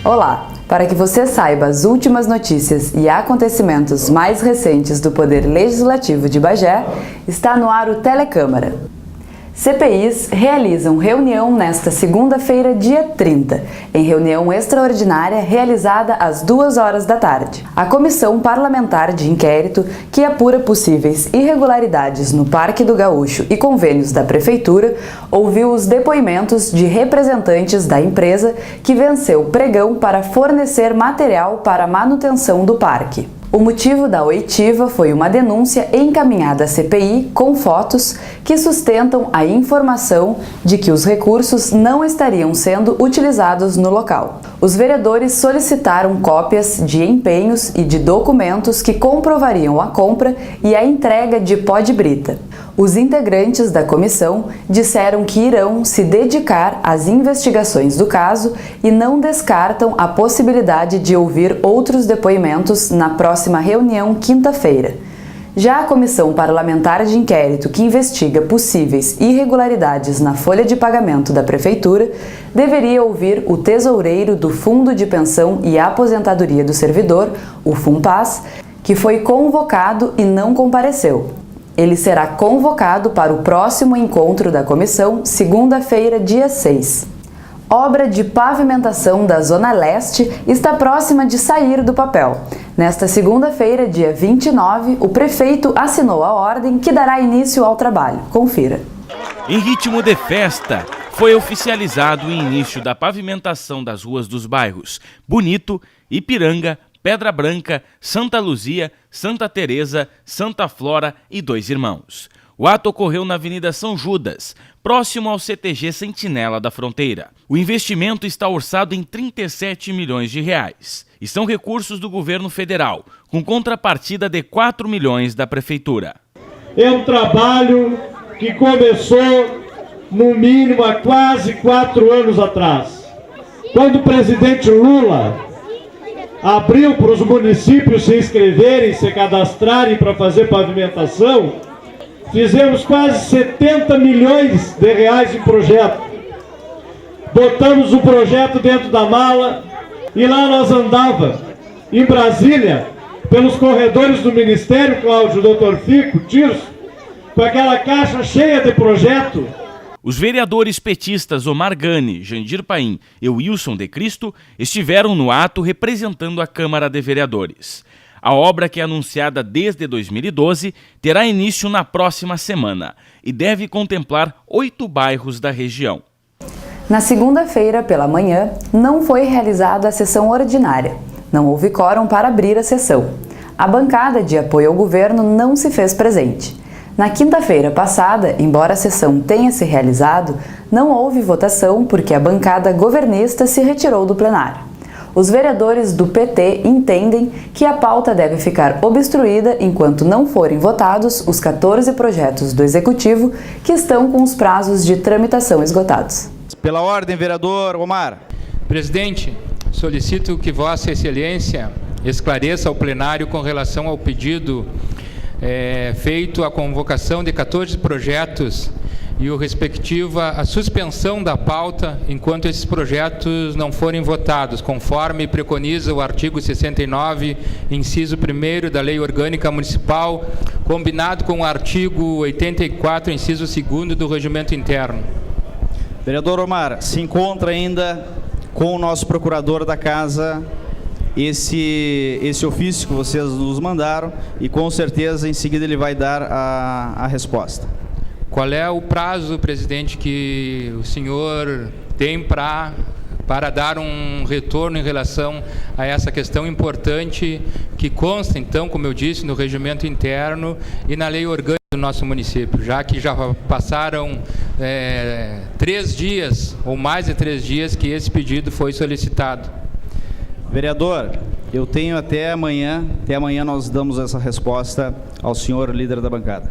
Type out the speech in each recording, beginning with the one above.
Olá! Para que você saiba as últimas notícias e acontecimentos mais recentes do Poder Legislativo de Bagé, está no ar o Telecâmara. CPIs realizam reunião nesta segunda-feira, dia 30, em reunião extraordinária realizada às 2h da tarde. A Comissão Parlamentar de Inquérito, que apura possíveis irregularidades no Parque do Gaúcho e convênios da Prefeitura, ouviu os depoimentos de representantes da empresa que venceu pregão para fornecer material para a manutenção do parque. O motivo da oitiva foi uma denúncia encaminhada à CPI com fotos que sustentam a informação de que os recursos não estariam sendo utilizados no local. Os vereadores solicitaram cópias de empenhos e de documentos que comprovariam a compra e a entrega de pó de brita. Os integrantes da comissão disseram que irão se dedicar às investigações do caso e não descartam a possibilidade de ouvir outros depoimentos na próxima reunião quinta-feira. Já a Comissão Parlamentar de Inquérito, que investiga possíveis irregularidades na folha de pagamento da Prefeitura, deveria ouvir o tesoureiro do Fundo de Pensão e Aposentadoria do Servidor, o FUNPAS, que foi convocado e não compareceu. Ele será convocado para o próximo encontro da comissão, segunda-feira, dia 6. Obra de pavimentação da Zona Leste está próxima de sair do papel. Nesta segunda-feira, dia 29, o prefeito assinou a ordem que dará início ao trabalho. Confira. Em ritmo de festa, foi oficializado o início da pavimentação das ruas dos bairros Bonito, Ipiranga, Pedra Branca, Santa Luzia, Santa Teresa, Santa Flora e Dois Irmãos. O ato ocorreu na Avenida São Judas, próximo ao CTG Sentinela da Fronteira. O investimento está orçado em 37 milhões de reais e são recursos do governo federal, com contrapartida de 4 milhões da Prefeitura. É um trabalho que começou, no mínimo, há quase 4 anos atrás, quando o presidente Lula abriu para os municípios se inscreverem, se cadastrarem para fazer pavimentação. Fizemos quase 70 milhões de reais em projeto. Botamos o projeto dentro da mala e lá nós andava em Brasília, pelos corredores do Ministério, Cláudio, Dr. Fico, Tirso, com aquela caixa cheia de projeto. Os vereadores petistas Omar Gani, Jandir Paim e Wilson de Cristo estiveram no ato representando a Câmara de Vereadores. A obra, que é anunciada desde 2012, terá início na próxima semana e deve contemplar 8 bairros da região. Na segunda-feira, pela manhã, não foi realizada a sessão ordinária. Não houve quórum para abrir a sessão. A bancada de apoio ao governo não se fez presente. Na quinta-feira passada, embora a sessão tenha se realizado, não houve votação porque a bancada governista se retirou do plenário. Os vereadores do PT entendem que a pauta deve ficar obstruída enquanto não forem votados os 14 projetos do Executivo que estão com os prazos de tramitação esgotados. Pela ordem, vereador Omar. Presidente, solicito que Vossa Excelência esclareça ao plenário com relação ao pedido feito a convocação de 14 projetos e o respectivo a suspensão da pauta enquanto esses projetos não forem votados, conforme preconiza o artigo 69, inciso 1º da Lei Orgânica Municipal, combinado com o artigo 84, inciso 2º do Regimento Interno. Vereador Omar, se encontra ainda com o nosso procurador da Casa esse ofício que vocês nos mandaram e com certeza em seguida ele vai dar a resposta. Qual é o prazo, presidente, que o senhor tem para dar um retorno em relação a essa questão importante que consta, então, como eu disse, no regimento interno e na lei orgânica do nosso município, já que já passaram 3 dias ou mais de 3 dias que esse pedido foi solicitado? Vereador, eu tenho até amanhã nós damos essa resposta ao senhor líder da bancada.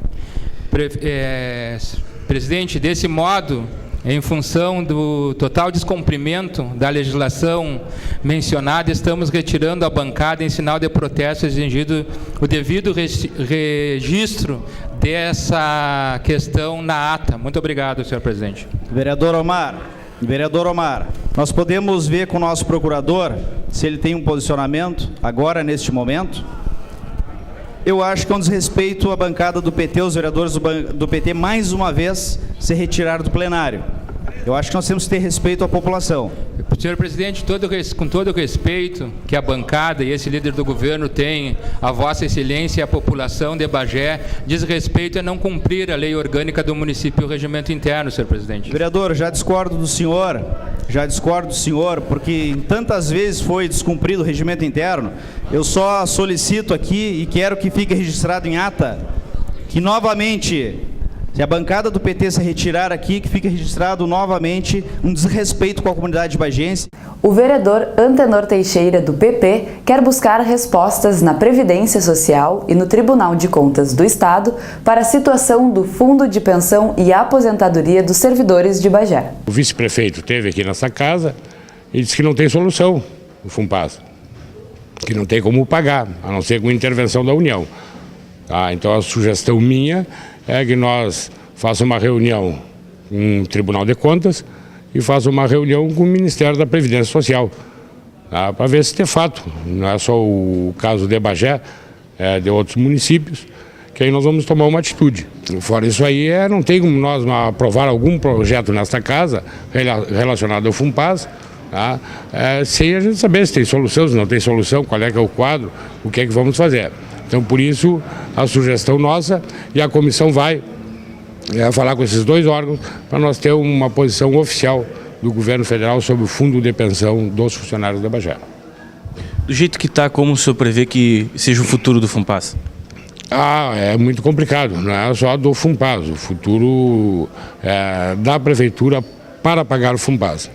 Presidente, desse modo, em função do total descumprimento da legislação mencionada, estamos retirando a bancada em sinal de protesto, exigindo o devido registro dessa questão na ata. Muito obrigado, senhor presidente. Vereador Omar, Vereador Omar, nós podemos ver com o nosso procurador se ele tem um posicionamento agora, neste momento. Eu acho que é um desrespeito à bancada do PT, os vereadores do PT, mais uma vez, se retirar do plenário. Eu acho que nós temos que ter respeito à população. Senhor presidente, com todo o respeito que a bancada e esse líder do governo tem, a Vossa Excelência e a população de Bagé, diz respeito a não cumprir a lei orgânica do município e o regimento interno, senhor presidente. Vereador, já discordo do senhor, porque tantas vezes foi descumprido o regimento interno. Eu só solicito aqui e quero que fique registrado em ata que novamente, se a bancada do PT se retirar aqui, que fique registrado novamente um desrespeito com a comunidade bagense. O vereador Antenor Teixeira, do PP, quer buscar respostas na Previdência Social e no Tribunal de Contas do Estado para a situação do Fundo de Pensão e Aposentadoria dos Servidores de Bagé. O vice-prefeito esteve aqui nessa casa e disse que não tem solução o FUNPAS, que não tem como pagar, a não ser com intervenção da União. Então a sugestão minha é que nós façamos uma reunião com o Tribunal de Contas e façamos uma reunião com o Ministério da Previdência Social, para ver se de fato, não é só o caso de Bagé, de outros municípios, que aí nós vamos tomar uma atitude. Fora isso aí, não tem como nós aprovar algum projeto nesta casa relacionado ao FUNPAS, sem a gente saber se tem solução, se não tem solução, qual é que é o quadro, o que é que vamos fazer. Então, por isso, a sugestão nossa, e a comissão vai falar com esses dois órgãos para nós ter uma posição oficial do governo federal sobre o fundo de pensão dos funcionários da Bagé. Do jeito que está, como o senhor prevê que seja o futuro do FUNPAS? É muito complicado, não é só do FUNPAS, o futuro da prefeitura para pagar o FUNPAS.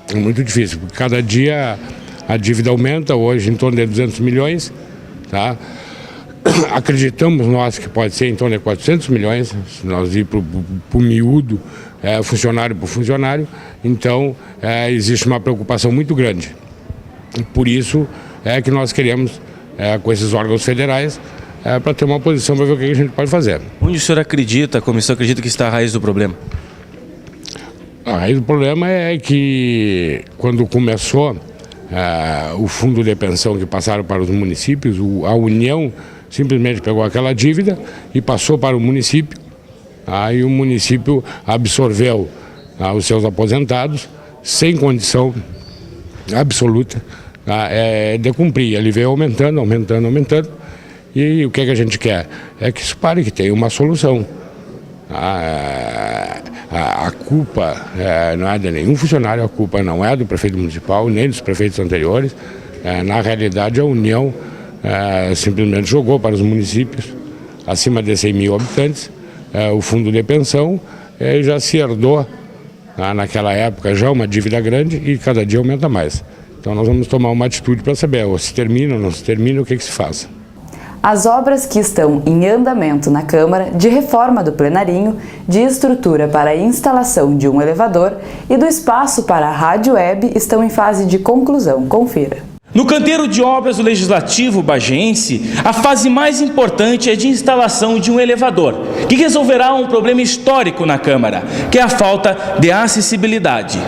É muito difícil, porque cada dia a dívida aumenta, hoje em torno de 200 milhões, tá? Acreditamos nós que pode ser em torno de 400 milhões, se nós ir para o miúdo, funcionário por funcionário, então existe uma preocupação muito grande. E por isso que nós queremos, com esses órgãos federais, para ter uma posição para ver o que a gente pode fazer. Onde o senhor acredita, a comissão acredita que está a raiz do problema? A raiz do problema é que quando começou o fundo de pensão que passaram para os municípios, a União simplesmente pegou aquela dívida e passou para o município, e o município absorveu os seus aposentados sem condição absoluta de cumprir. Ele veio aumentando, e o que a gente quer? É que isso pare, que tenha uma solução. A culpa não é de nenhum funcionário, a culpa não é do prefeito municipal, nem dos prefeitos anteriores. Na realidade, a União simplesmente jogou para os municípios acima de 100 mil habitantes o fundo de pensão, já se herdou naquela época já uma dívida grande e cada dia aumenta mais. Então nós vamos tomar uma atitude para saber se termina ou não se termina, o que se faz. As obras que estão em andamento na Câmara, de reforma do plenarinho, de estrutura para a instalação de um elevador e do espaço para a rádio web estão em fase de conclusão. Confira. No canteiro de obras do Legislativo bagense, a fase mais importante é de instalação de um elevador, que resolverá um problema histórico na Câmara, que é a falta de acessibilidade.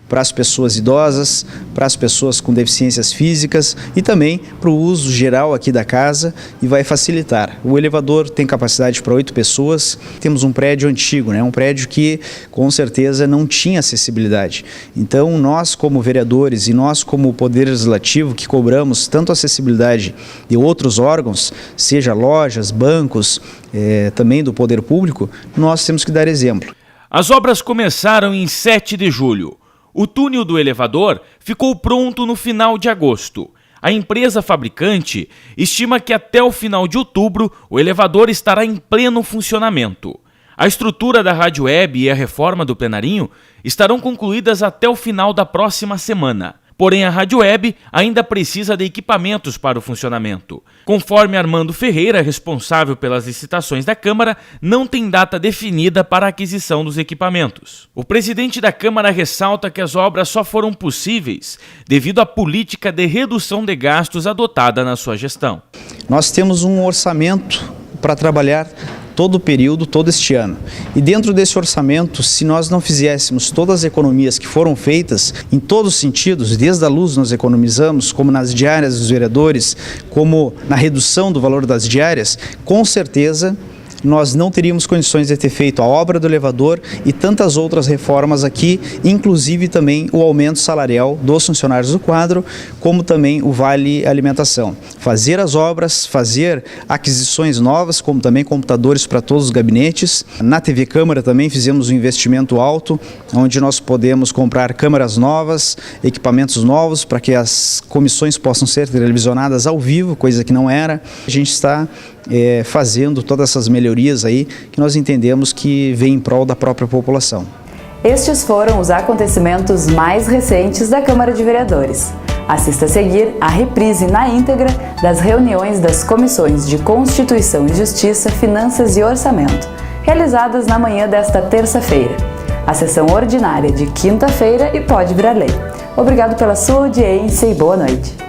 Para as pessoas idosas, para as pessoas com deficiências físicas e também para o uso geral aqui da casa, e vai facilitar. O elevador tem capacidade para 8 pessoas, temos um prédio antigo, um prédio que com certeza não tinha acessibilidade. Então nós como vereadores e nós como Poder Legislativo que cobramos tanto acessibilidade de outros órgãos, seja lojas, bancos, também do Poder Público, nós temos que dar exemplo. As obras começaram em 7 de julho. O túnel do elevador ficou pronto no final de agosto. A empresa fabricante estima que até o final de outubro o elevador estará em pleno funcionamento. A estrutura da rádio web e a reforma do plenarinho estarão concluídas até o final da próxima semana. Porém, a rádio web ainda precisa de equipamentos para o funcionamento. Conforme Armando Ferreira, responsável pelas licitações da Câmara, não tem data definida para a aquisição dos equipamentos. O presidente da Câmara ressalta que as obras só foram possíveis devido à política de redução de gastos adotada na sua gestão. Nós temos um orçamento para trabalhar todo o período, todo este ano. E dentro desse orçamento, se nós não fizéssemos todas as economias que foram feitas, em todos os sentidos, desde a luz nós economizamos, como nas diárias dos vereadores, como na redução do valor das diárias, com certeza nós não teríamos condições de ter feito a obra do elevador e tantas outras reformas aqui, inclusive também o aumento salarial dos funcionários do quadro, como também o Vale Alimentação. Fazer as obras, fazer aquisições novas, como também computadores para todos os gabinetes. Na TV Câmara também fizemos um investimento alto, onde nós podemos comprar câmeras novas, equipamentos novos, para que as comissões possam ser televisionadas ao vivo, coisa que não era. A gente está fazendo todas essas melhorias aí que nós entendemos que vem em prol da própria população. Estes foram os acontecimentos mais recentes da Câmara de Vereadores. Assista a seguir a reprise na íntegra das reuniões das comissões de Constituição e Justiça, Finanças e Orçamento, realizadas na manhã desta terça-feira. A sessão ordinária de quinta-feira e pode virar lei. Obrigado pela sua audiência e boa noite.